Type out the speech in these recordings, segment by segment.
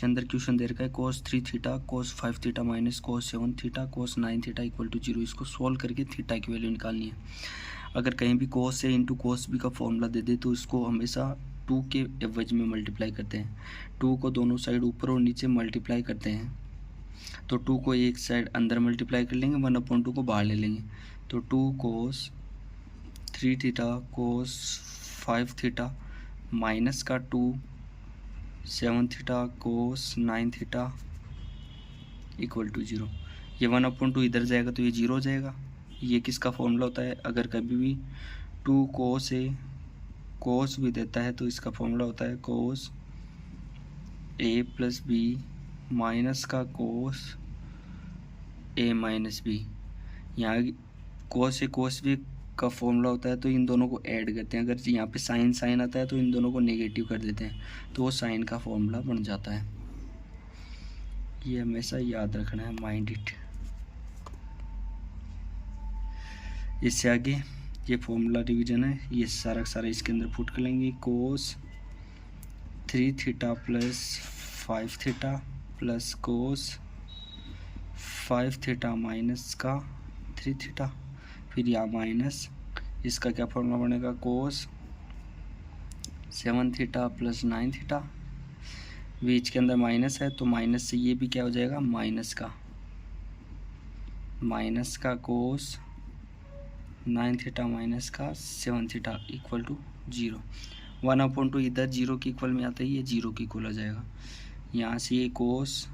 इसके अंदर क्वेश्चन दे रखा है cos 3 theta cos 5 theta minus cos 7 theta cos 9 theta equal to 0। इसको सॉल्व करके थीटा की वैल्यू निकालनी है। अगर कहीं भी cos a into cos b का फॉर्मूला दे दे तो इसको हमेशा 2 के एवज में मल्टीप्लाई करते हैं। 2 को दोनों साइड ऊपर और नीचे मल्टीप्लाई करते हैं। तो 2 को एक साइड अंदर मल्टीप्लाई कर लेंगे, 1/2 को बाहर ले लेंगे। तो 2 cos 3 theta cos 5 theta minus का 2 7 theta cos 9 theta equal to 0। ये 1/2 इधर जाएगा तो ये 0 हो जाएगा। ये किसका फॉर्मूला होता है? अगर कभी भी 2 cos a cos भी देता है तो इसका फॉर्मूला होता है cos a plus b minus का cos a माइनस बी। यहाँ cos a cos b का फॉर्मूला होता है तो इन दोनों को ऐड करते हैं। अगर यहाँ पे साइन साइन आता है तो इन दोनों को नेगेटिव कर देते हैं तो वो साइन का फॉर्मूला बन जाता है। ये हमेशा याद रखना है, माइंड इट। इससे आगे ये फॉर्मूला रिवीजन है, ये सारा सारा इसके अंदर पुट कर लेंगे। cos 3 theta plus 5 theta plus cos 5 theta minus का 3 थीटा, फिर यहाँ माइनस इसका क्या फॉर्मूला बनेगा cos 7 थीटा प्लस 9 थीटा। बीच के अंदर माइनस है तो माइनस से ये भी क्या हो जाएगा, माइनस का cos 9 थीटा माइनस का 7 थीटा इक्वल टू 0। 1/2 इधर 0 के इक्वल में आता है, ये 0 के इक्वल हो जाएगा। यहाँ से ये cos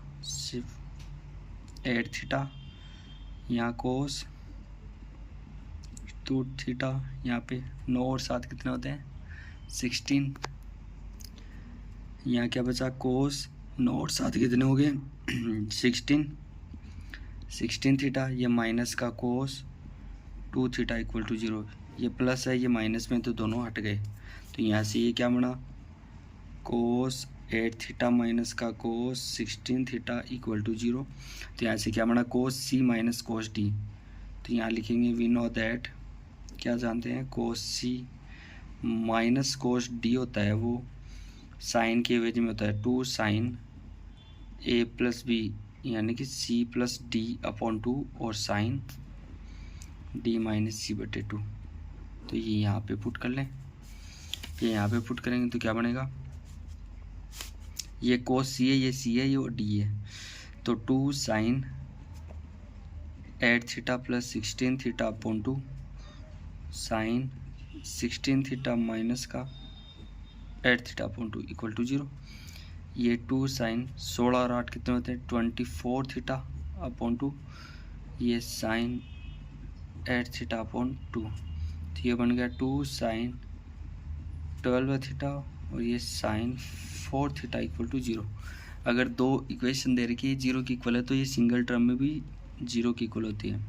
8 थीटा, यहाँ cos 2 थीटा, यहाँ पे 9 और 7 कितने होते हैं, 16। यहाँ क्या बचा, cos 9 और 7 कितने हो गए 16 थीटा। ये माइनस का cos 2 थीटा इक्वल टू 0। ये प्लस है, ये माइनस में तो दोनों हट गए। तो यहाँ से ये क्या बना, cos 8 थीटा माइनस का cos 16 थीटा इक्वल टू 0। तो यहाँ से क्या बना, cos c minus cos d। तो यहाँ लिखेंगे वी नो दैट, क्या जानते हैं, cos c minus cos d होता है वो साइन के एवज में होता है 2 sin a प्लस बी, यानी कि c प्लस d अपॉन 2 और sin d माइनस c बटे 2। तो ये यहाँ पे पुट कर लें। ये यहाँ पे पुट करेंगे तो क्या बनेगा, ये cos c है, ये c है, ये और d है। तो 2 sin 8 theta plus 16 theta upon 2 sin 16 theta minus का 8 थीटा अपॉन 2 इक्वल टू 0। ये 2 sin 16 और 8 कितने होते हैं, 24 थीटा अपॉन 2, ये sin 8 थीटा अपॉन 2। तो ये बन गया 2 sin 12 थीटा और ये sin 4 थीटा इक्वल टू 0। अगर दो इक्वेशन दे रखी है 0 की इक्वल है तो ये सिंगल टर्म में भी 0 की इक्वल होती है।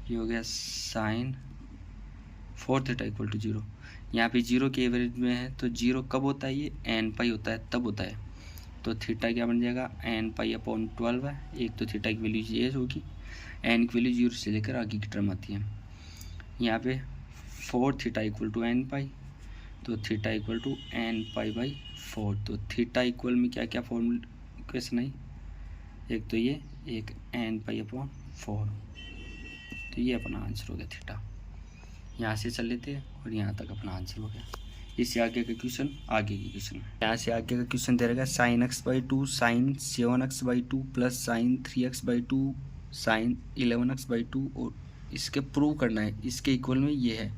ये हो गया sin 4 थीटा इक्वल टू 0। यहाँ पे 0 के एवरेज में है तो 0 कब होता है, ये n पाई होता है तब होता है। तो थीटा क्या बन जाएगा, n पाई अपॉन 12 है। एक तो थीटा की वैल्यू ये होगी, n की वैल्यू 0 से लेकर आगे की टर्म आती है। यहाँ पे 4 theta equal to n pi, तो theta equal to n pi by 4। तो थीटा इक्वल में क्या क्या फॉर्मूला क्वेश्चन है, एक तो ये, एक n पाई अपॉन 4। तो ये अपना आंसर हो गया थीटा। यहाँ से चल लेते हैं और यहाँ तक अपना आंसर हो गया। इससे आगे का क्वेश्चन, यहाँ से आगे का क्वेश्चन दे रहेगा sin x/2 sin 7x/2 plus sin 3x/2 sin 11x/2 और इसके प्रूव करना है, इसके इक्वल में ये है।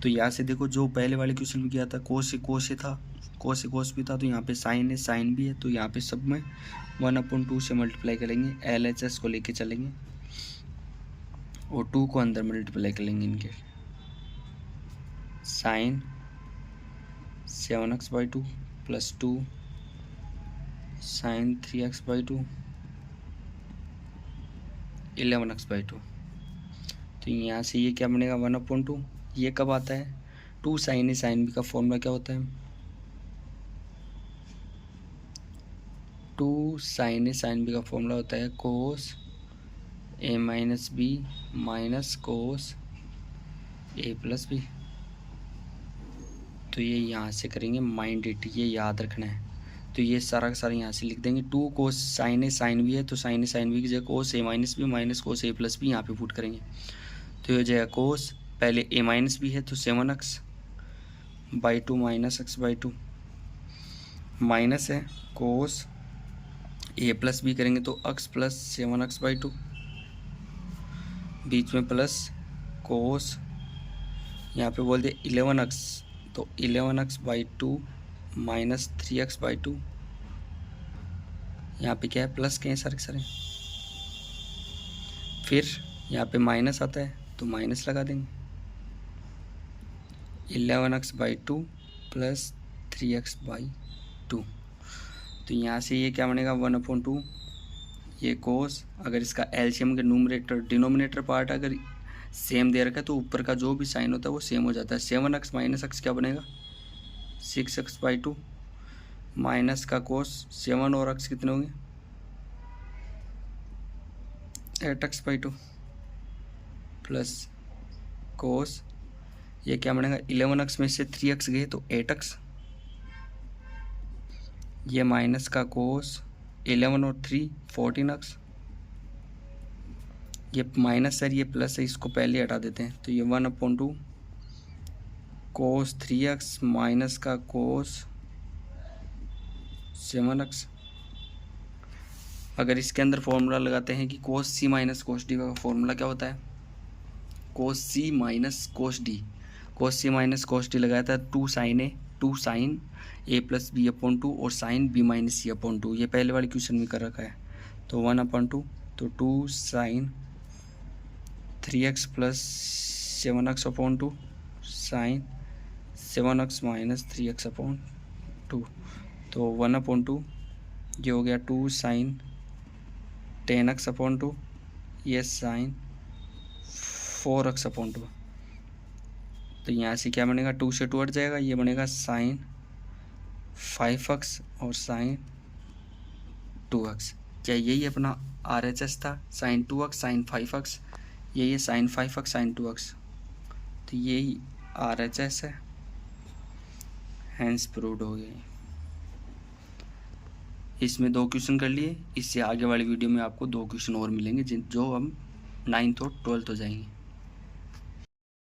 तो यहाँ से देखो, जो पहले वाले क्वेश्चन में किया था cos से था, cos भी था, तो यहाँ पे sin है, sin भी है। तो यहाँ पे सब में 1/2 से मल्टीप्लाई करेंगे, LHS को लेके चलेंगे और 2 को अंदर मल्टीप्लाई करेंगे इनके। sin 7x/2 plus 2 sin 3x/2 11x/2। तो यहाँ से ये क्या बनेगा, 1/2। ये कब आता है, 2 sin a sin b का फॉर्मूला क्या होता है, 2 sin a sin b का फॉर्मूला होता है cos a minus b minus cos a plus b। तो ये यहाँ से करेंगे, माइंड इट, ये याद रखना है। तो ये सारा का सारा यहाँ से लिख देंगे। 2 कोस साइन ए साइन बी है, तो साइन ए साइन बी की जगह कोस ए माइनस बी माइनस कोस ए प्लस बी यहाँ पे पुट करेंगे। तो ये हो जाएगा कोस, पहले ए माइनस बी है तो 7x/2 माइनस x/2 माइनस है कोस ए प्लस बी करेंगे तो x प्लस 7x/2 बीच में प्लस कोस यहाँ पे बोल दे 11x तो 11x/2 माइनस 3x/2 यहाँ पे क्या है प्लस के हैं सारे सारे, फिर यहाँ पे माइनस आता है तो माइनस लगा देंगे 11x/2 प्लस 3x/2। तो यहाँ से ये क्या बनेगा 1/2 ये कोस, अगर इसका एलसीएम के न्यूमरेटर डिनोमिनेटर पार्ट अगर सेम दे रखा है तो ऊपर का जो भी साइन होता है वो सेम हो जाता है। 7x माइनस x क्या बनेगा 6x/2 माइनस का कोस 7 और x कितने होंगे 8x/2 प्लस कोस ये क्या बनेगा 11x में से 3x गए तो 8x, ये माइनस का कोस 11 और 3 14x, ये माइनस सर ये प्लस है इसको पहले हटा देते हैं तो ये 1/2 कोस 3x माइनस का कोस 7x। अगर इसके अंदर फॉर्मूला लगाते हैं कि कोस सी माइनस कोस डी का फॉर्मूला क्या होता है कोस सी माइनस कोस डी, कोस सी माइनस कोस डी लगाया था 2 साइन ए प्लस b/2 और साइन b माइनस c/2, ये पहले वाले क्वेश्चन में कर रखा है। तो 1/2 तो 2 sign 3x plus 7x/2 sign 7x minus 3x/2, तो 1/2 ये हो गया 2 साइन 10x/2 ये साइन 4x/2। तो यहाँ से क्या बनेगा 2 से 2 हट जाएगा, ये बनेगा साइन 5x और साइन 2x। क्या यही अपना RHS था साइन 2x साइन 5x, यही साइन 5x साइन 2x, तो यही RHS है, हैंस प्रूव्ड हो गया। इसमें 2 क्वेश्चन कर लिए, इससे आगे वाली वीडियो में आपको 2 क्वेश्चन और मिलेंगे जो हम 9th और 12th हो जाएंगे।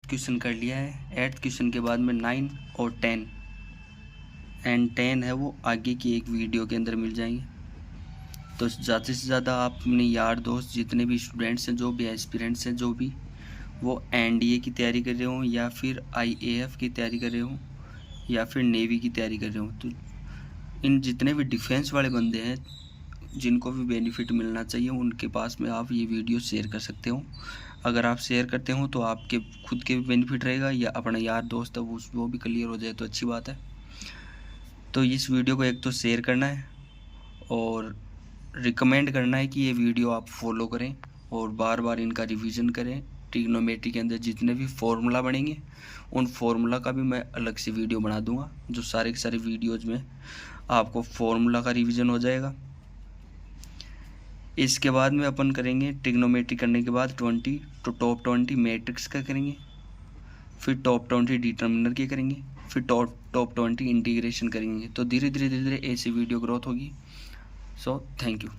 क्वेश्चन कर लिया है, 8th क्वेश्चन के बाद में 9 और 10 एंड 10 है वो आगे की एक वीडियो के अंदर मिल जाएंगे। तो ज़्यादा से ज़्यादा आप अपने यार दोस्त जितने भी स्टूडेंट्स हैं जो भी एस्पिरेंट्स हैं जो भी वो NDA की तैयारी कर रहे हों या फिर IAF की तैयारी कर रहे हों या फिर नेवी की तैयारी कर रहे हों, तो इन जितने भी डिफेंस वाले बंदे हैं जिनको भी बेनिफिट मिलना चाहिए उनके पास में आप ये वीडियो शेयर कर सकते हो। अगर आप शेयर करते हो तो आपके खुद के भी बेनिफिट रहेगा या अपना यार दोस्त है वो भी क्लियर हो जाए तो अच्छी बात है। तो इस वीडियो को एक तो शेयर करना है और रिकमेंड करना है कि ये वीडियो आप फॉलो करें और बार बार इनका रिवीजन करें। ट्रिग्नोमेट्री के अंदर जितने भी फॉर्मूला बनेंगे उन फॉर्मूला का भी मैं अलग से वीडियो बना दूंगा, जो सारे के सारे वीडियोज़ में आपको फॉर्मूला का रिवीजन हो जाएगा। इसके बाद में अपन करेंगे ट्रिग्नोमेट्री करने के बाद 20 तो टॉप 20 मैट्रिक्स का करेंगे, फिर टॉप 20 डिटर्मिनर के करेंगे, फिर टॉप 20 इंटीग्रेशन करेंगे। तो धीरे धीरे ऐसी वीडियो ग्रोथ होगी। So thank you.